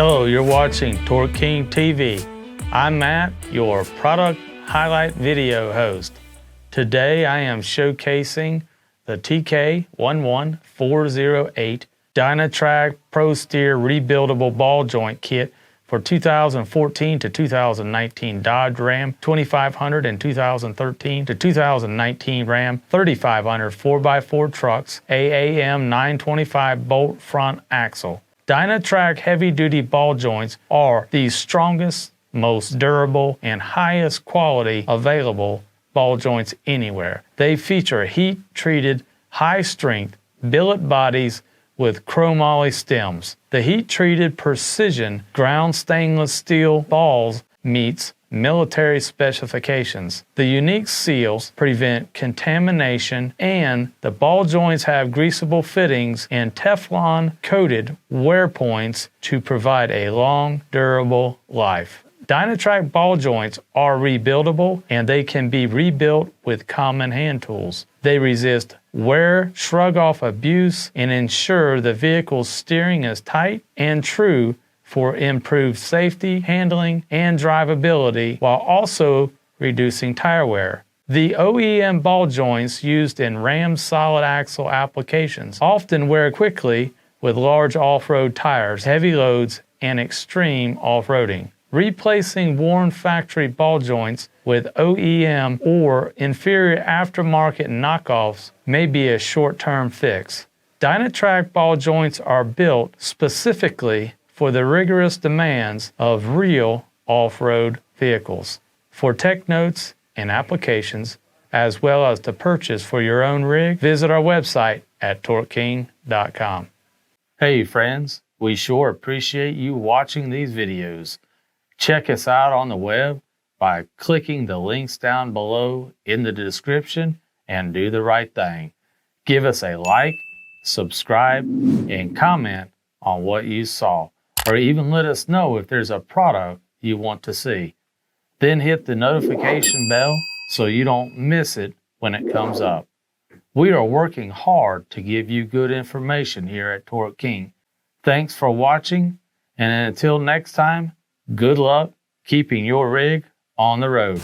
Hello, you're watching TorqueKingTV. I'm Matt, your product highlight video host. Today I am showcasing the TK11408 Dynatrac Pro Steer Rebuildable Ball Joint Kit for 2014 to 2019 Dodge Ram 2500 and 2013 to 2019 Ram 3500 4x4 trucks AAM 925 bolt front axle. Dynatrac heavy-duty ball joints are the strongest, most durable, and highest quality available ball joints anywhere. They feature heat-treated, high-strength billet bodies with chromoly stems. The heat-treated precision ground stainless steel balls meets military specifications. The unique seals prevent contamination, and the ball joints have greasable fittings and Teflon-coated wear points to provide a long, durable life. Dynatrac ball joints are rebuildable, and they can be rebuilt with common hand tools. They resist wear, shrug-off abuse, and ensure the vehicle's steering is tight and true for improved safety, handling, and drivability, while also reducing tire wear. The OEM ball joints used in Ram solid axle applications often wear quickly with large off-road tires, heavy loads, and extreme off-roading. Replacing worn factory ball joints with OEM or inferior aftermarket knockoffs may be a short-term fix. Dynatrac ball joints are built specifically for the rigorous demands of real off-road vehicles. For tech notes and applications, as well as to purchase for your own rig, visit our website at TorqueKing.com. Hey friends, we sure appreciate you watching these videos. Check us out on the web by clicking the links down below in the description and do the right thing. Give us a like, subscribe, and comment on what you saw, or even let us know if there's a product you want to see. Then hit the notification bell so you don't miss it when it comes up. We are working hard to give you good information here at Torque King. Thanks for watching, and until next time, good luck keeping your rig on the road.